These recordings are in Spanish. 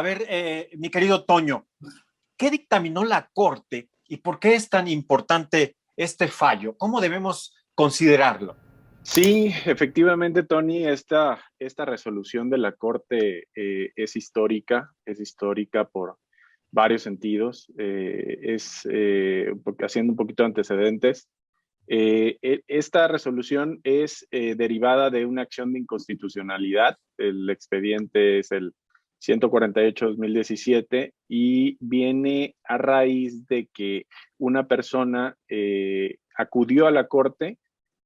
A ver, mi querido Toño, ¿qué dictaminó la Corte y por qué es tan importante este fallo? ¿Cómo debemos considerarlo? Sí, efectivamente, Tony, esta resolución de la Corte es histórica por varios sentidos, haciendo un poquito de antecedentes. Esta resolución es derivada de una acción de inconstitucionalidad. El expediente es el 148-2017 y viene a raíz de que una persona acudió a la Corte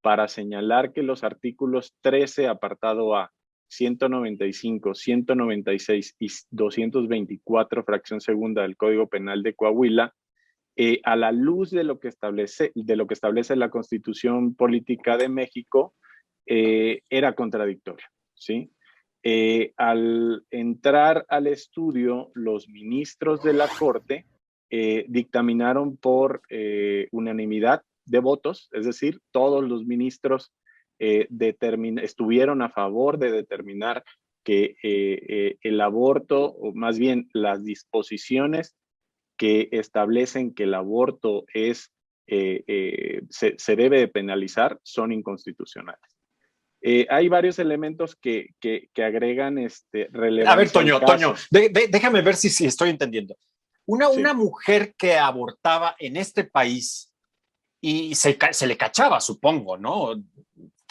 para señalar que los artículos 13, apartado A, 195, 196 y 224, fracción segunda del Código Penal de Coahuila, a la luz de lo que establece la Constitución Política de México, era contradictorio, ¿sí? Al entrar al estudio, los ministros de la Corte dictaminaron por unanimidad de votos, es decir, todos los ministros estuvieron a favor de determinar que el aborto, o más bien las disposiciones que establecen que el aborto se debe de penalizar, son inconstitucionales. Hay varios elementos que agregan A ver, relevancia al Toño, caso. déjame ver si estoy entendiendo. Una Sí, mujer que abortaba en este país y se le cachaba, supongo, ¿no?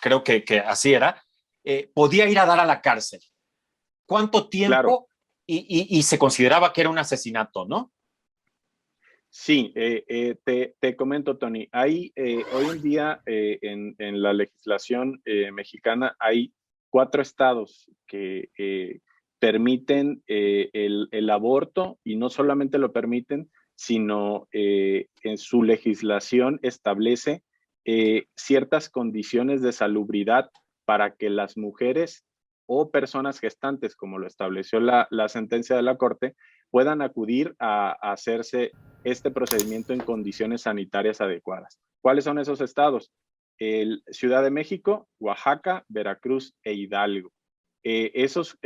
Creo que así era, podía ir a dar a la cárcel. ¿Cuánto claro. tiempo? Y se consideraba que era un asesinato, ¿no? Sí, te comento, Tony. Hoy en día en la legislación mexicana hay 4 estados que permiten el aborto, y no solamente lo permiten, sino en su legislación establece ciertas condiciones de salubridad para que las mujeres o personas gestantes, como lo estableció la sentencia de la Corte, puedan acudir a hacerse este procedimiento en condiciones sanitarias adecuadas. ¿Cuáles son esos estados? Ciudad de México, Oaxaca, Veracruz e Hidalgo. Esos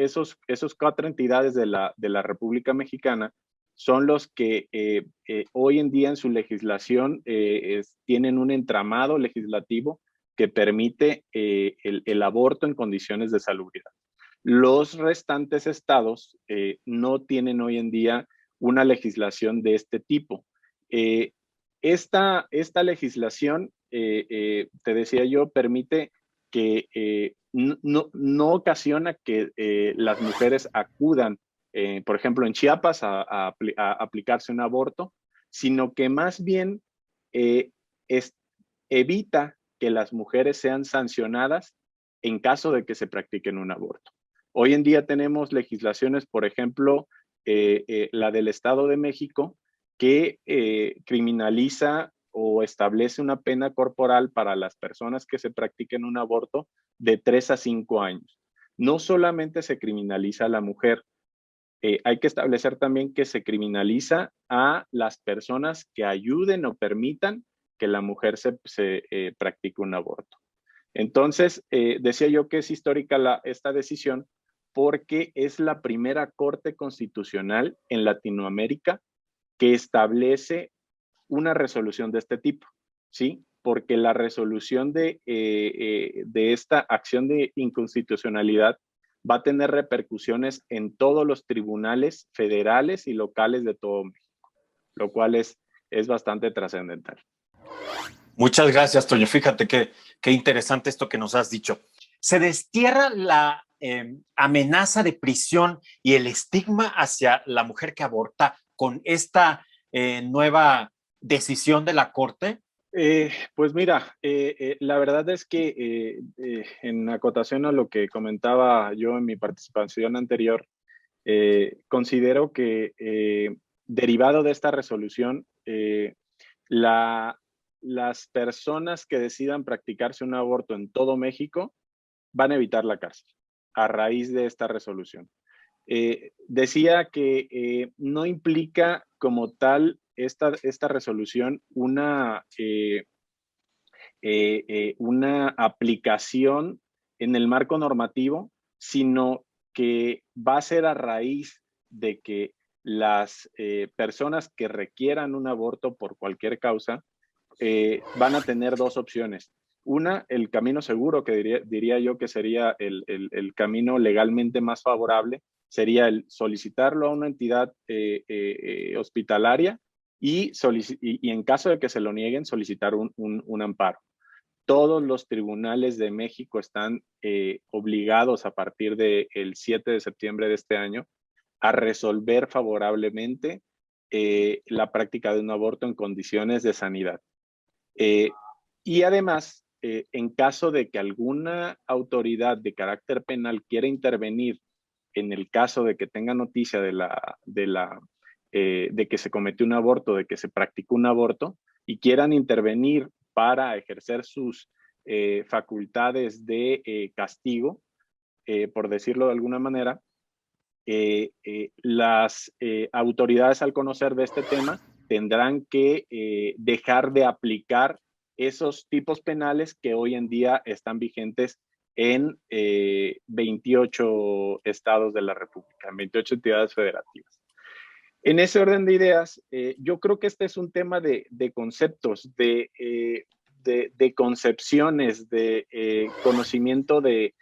4 entidades de la República Mexicana son los que hoy en día en su legislación tienen un entramado legislativo que permite el aborto en condiciones de salubridad. Los restantes estados no tienen hoy en día una legislación de este tipo. Eh, esta legislación, te decía yo, permite que no ocasiona que las mujeres acudan, por ejemplo, en Chiapas a aplicarse un aborto, sino que más bien eh, es, evita que las mujeres sean sancionadas en caso de que se practiquen un aborto. Hoy en día tenemos legislaciones, por ejemplo, la del Estado de México, que criminaliza o establece una pena corporal para las personas que se practiquen un aborto de 3 a 5 años. No solamente se criminaliza a la mujer, hay que establecer también que se criminaliza a las personas que ayuden o permitan que la mujer se practique un aborto. Entonces, decía yo que es histórica esta decisión porque es la primera corte constitucional en Latinoamérica que establece una resolución de este tipo, ¿sí? Porque la resolución de esta acción de inconstitucionalidad va a tener repercusiones en todos los tribunales federales y locales de todo México, lo cual es bastante trascendental. Muchas gracias, Toño. Fíjate qué interesante esto que nos has dicho. Se destierra la amenaza de prisión y el estigma hacia la mujer que aborta con esta nueva decisión de la Corte. Pues mira, la verdad es que en acotación a lo que comentaba yo en mi participación anterior, considero que derivado de esta resolución, la, las personas que decidan practicarse un aborto en todo México van a evitar la cárcel a raíz de esta resolución. Decía que no implica como tal esta resolución una aplicación en el marco normativo, sino que va a ser a raíz de que las personas que requieran un aborto por cualquier causa van a tener dos opciones. Una, el camino seguro, que diría yo que sería el camino legalmente más favorable, sería el solicitarlo a una entidad hospitalaria y en caso de que se lo nieguen, solicitar un amparo. Todos los tribunales de México están obligados a partir del 7 de septiembre de este año a resolver favorablemente la práctica de un aborto en condiciones de sanidad. Y además, en caso de que alguna autoridad de carácter penal quiera intervenir en el caso de que tenga noticia de que se cometió un aborto, de que se practicó un aborto, y quieran intervenir para ejercer sus facultades de castigo, por decirlo de alguna manera, las autoridades, al conocer de este tema, tendrán que dejar de aplicar esos tipos penales que hoy en día están vigentes en 28 estados de la República, en 28 entidades federativas. En ese orden de ideas, yo creo que este es un tema de conceptos, de concepciones, de conocimiento de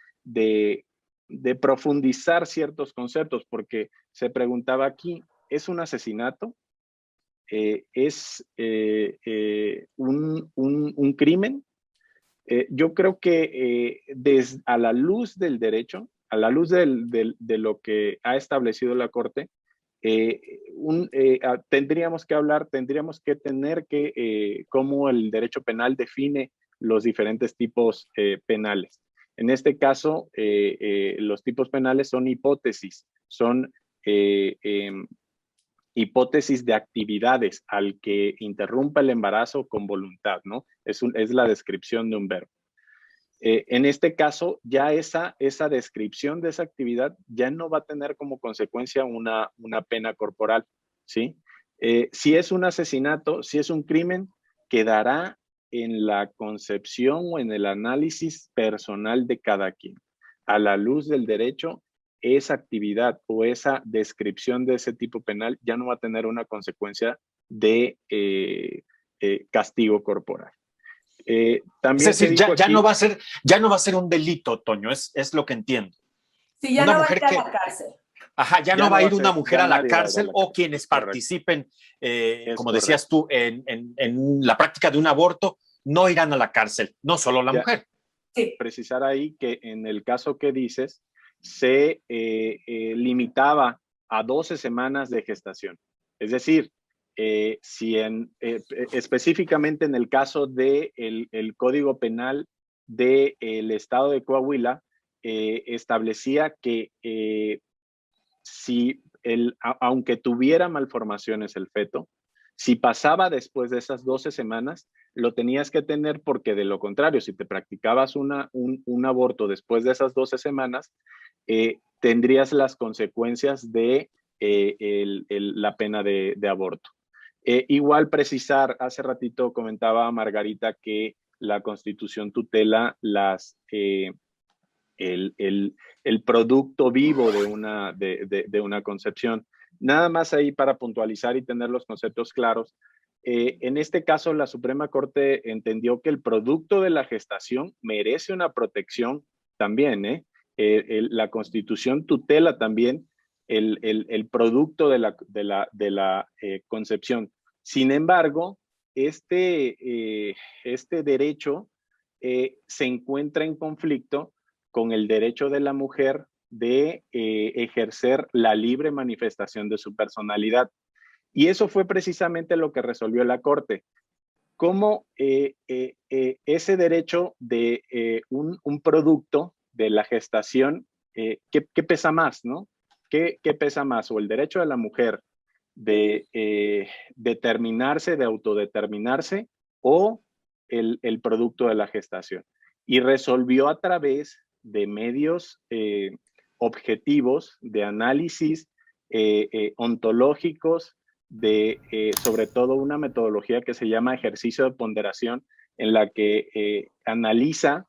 profundizar ciertos conceptos, porque se preguntaba aquí, ¿es un asesinato? ¿Es un crimen? Yo creo que a la luz del derecho, a la luz de lo que ha establecido la Corte, tendríamos que tener cómo el derecho penal define los diferentes tipos penales. En este caso, los tipos penales son hipótesis, son hipótesis de actividades al que interrumpa el embarazo con voluntad, ¿no? Es la descripción de un verbo. En este caso, ya esa descripción de esa actividad ya no va a tener como consecuencia una pena corporal, ¿sí? Si es un asesinato, si es un crimen, quedará en la concepción o en el análisis personal de cada quien. A la luz del derecho, esa actividad o esa descripción de ese tipo penal ya no va a tener una consecuencia de castigo corporal. Es También se decir, dijo ya no aquí, va a ser, ya no va a ser un delito, Toño, es lo que entiendo. Sí, ya Una no va a mujer ir a que, la cárcel. ajá, ya no va a ir una mujer ya a la nadie va a ir a cárcel la o cárcel. quienes Correcto. participen, Es como correcto. decías tú, en la práctica de un aborto, no irán a la cárcel, no solo la mujer. Sí. Precisar ahí que en el caso que dices, se limitaba a 12 semanas de gestación. Es decir, si específicamente en el caso del el Código Penal del Estado de Coahuila, establecía que aunque tuviera malformaciones el feto, si pasaba después de esas 12 semanas, lo tenías que tener porque de lo contrario, si te practicabas un aborto después de esas 12 semanas, tendrías las consecuencias de la pena de aborto. Igual precisar, hace ratito comentaba Margarita que la Constitución tutela el producto vivo de una concepción. Nada más ahí para puntualizar y tener los conceptos claros. En este caso, la Suprema Corte entendió que el producto de la gestación merece una protección también. La Constitución tutela también el producto de la concepción. Sin embargo, este derecho se encuentra en conflicto con el derecho de la mujer de ejercer la libre manifestación de su personalidad. Y eso fue precisamente lo que resolvió la Corte. Cómo ese derecho de un producto de la gestación, ¿qué pesa más, no? ¿Qué pesa más? O el derecho de la mujer de determinarse, de autodeterminarse, o el producto de la gestación. Y resolvió a través de medios objetivos, de análisis ontológicos, sobre todo una metodología que se llama ejercicio de ponderación, en la que analiza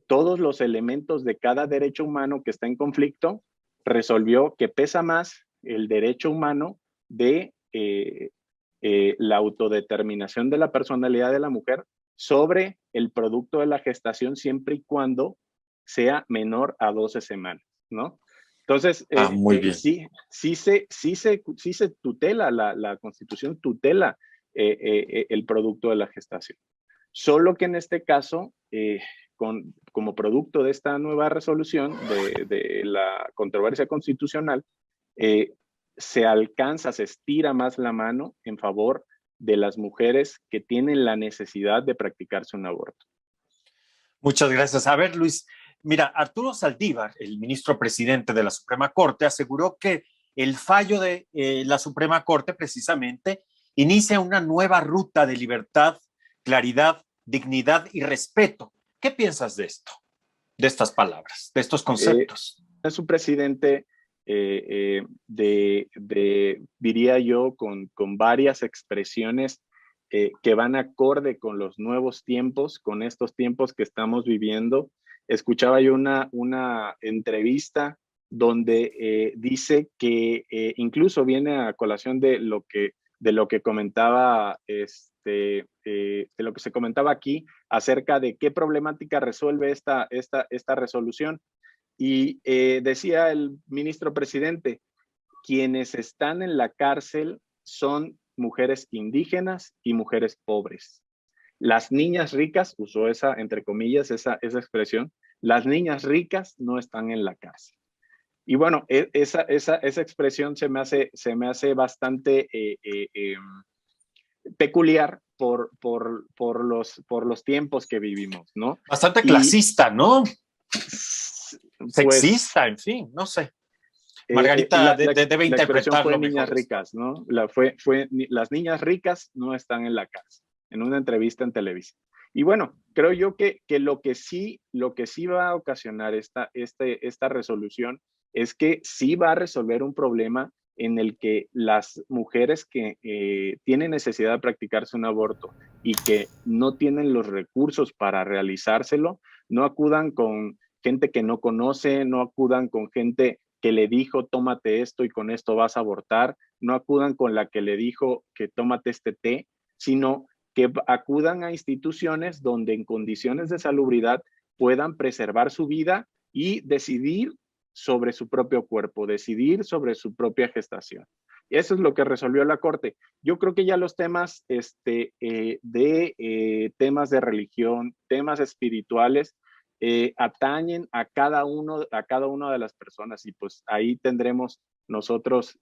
todos los elementos de cada derecho humano que está en conflicto, resolvió que pesa más el derecho humano de la autodeterminación de la personalidad de la mujer sobre el producto de la gestación siempre y cuando sea menor a 12 semanas, ¿no? Entonces, Muy bien. sí se tutela, la Constitución tutela el producto de la gestación. Solo que en este caso, como producto de esta nueva resolución de la controversia constitucional, eh, se alcanza, se estira más la mano en favor de las mujeres que tienen la necesidad de practicarse un aborto. Muchas gracias. A ver, Luis, mira, Arturo Saldívar, el ministro presidente de la Suprema Corte, aseguró que el fallo de la Suprema Corte precisamente inicia una nueva ruta de libertad, claridad, dignidad y respeto. ¿Qué piensas de esto, de estas palabras, de estos conceptos? Es un presidente diría yo, con varias expresiones que van acorde con los nuevos tiempos, con estos tiempos que estamos viviendo. Escuchaba yo una entrevista donde dice que incluso viene a colación de lo que comentaba de lo que se comentaba aquí acerca de qué problemática resuelve esta resolución. Y decía el ministro presidente, quienes están en la cárcel son mujeres indígenas y mujeres pobres. Las niñas ricas, usó esa, entre comillas, esa expresión, las niñas ricas no están en la cárcel. Y bueno, esa expresión se me hace bastante peculiar por los tiempos que vivimos, ¿no? Bastante clasista, ¿no? Pues, sexista, en fin, no sé. Margarita debe la expresión interpretarlo fue mejor. niñas ricas, ¿no? Las niñas ricas no están en la cárcel, en una entrevista en Televisa. Y bueno, creo yo que lo que sí va a ocasionar esta resolución es que sí va a resolver un problema en el que las mujeres que tienen necesidad de practicarse un aborto y que no tienen los recursos para realizárselo, no acudan con gente que no conoce, no acudan con gente que le dijo tómate esto y con esto vas a abortar, no acudan con la que le dijo que tómate este té, sino que acudan a instituciones donde en condiciones de salubridad puedan preservar su vida y decidir sobre su propio cuerpo, decidir sobre su propia gestación. Y eso es lo que resolvió la Corte. Yo creo que ya los temas temas de religión, temas espirituales, atañen a cada una de las personas y pues ahí tendremos nosotros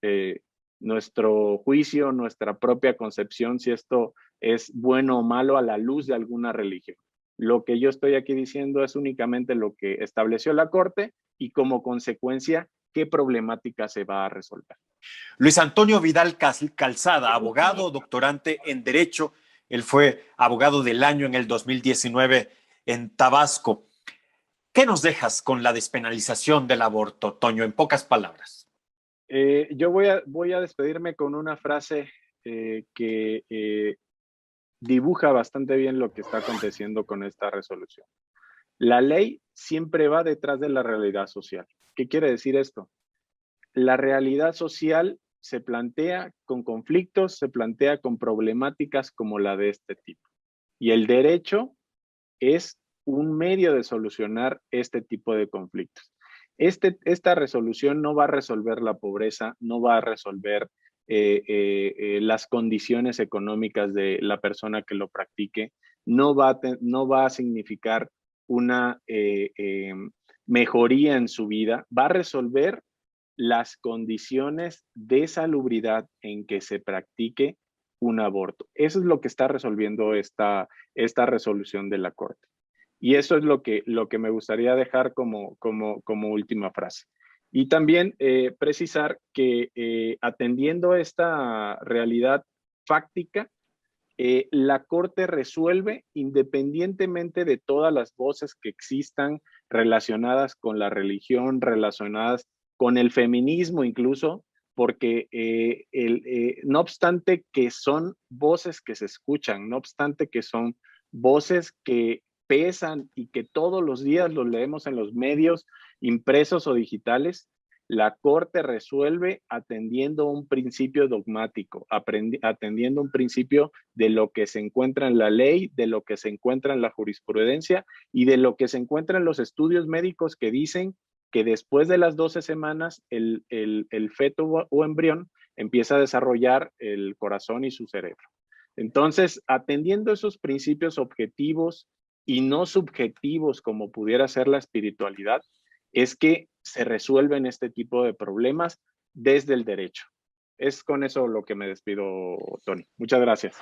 nuestro juicio, nuestra propia concepción, si esto es bueno o malo a la luz de alguna religión. Lo que yo estoy aquí diciendo es únicamente lo que estableció la Corte y como consecuencia, qué problemática se va a resolver. Luis Antonio Vidal Calzada, abogado, doctorante en Derecho. Él fue abogado del año en el 2019 en Tabasco. ¿Qué nos dejas con la despenalización del aborto, Toño, en pocas palabras? Yo voy a despedirme con una frase que dibuja bastante bien lo que está aconteciendo con esta resolución. La ley siempre va detrás de la realidad social. ¿Qué quiere decir esto? La realidad social se plantea con conflictos, se plantea con problemáticas como la de este tipo. Y el derecho es un medio de solucionar este tipo de conflictos. Esta resolución no va a resolver la pobreza, no va a resolver las condiciones económicas de la persona que lo practique, no va a significar una mejoría en su vida, va a resolver las condiciones de salubridad en que se practique un aborto. Eso es lo que está resolviendo esta resolución de la Corte. Y eso es lo que me gustaría dejar como última frase. Y también precisar que atendiendo esta realidad fáctica, la Corte resuelve independientemente de todas las voces que existan relacionadas con la religión, relacionadas con el feminismo incluso, porque no obstante que son voces que se escuchan, no obstante que son voces que pesan y que todos los días los leemos en los medios impresos o digitales, la Corte resuelve atendiendo un principio dogmático, atendiendo un principio de lo que se encuentra en la ley, de lo que se encuentra en la jurisprudencia y de lo que se encuentra en los estudios médicos que dicen que después de las 12 semanas el feto o embrión empieza a desarrollar el corazón y su cerebro. Entonces, atendiendo esos principios objetivos y no subjetivos como pudiera ser la espiritualidad, es que se resuelven este tipo de problemas desde el derecho. Es con eso lo que me despido, Tony. Muchas gracias.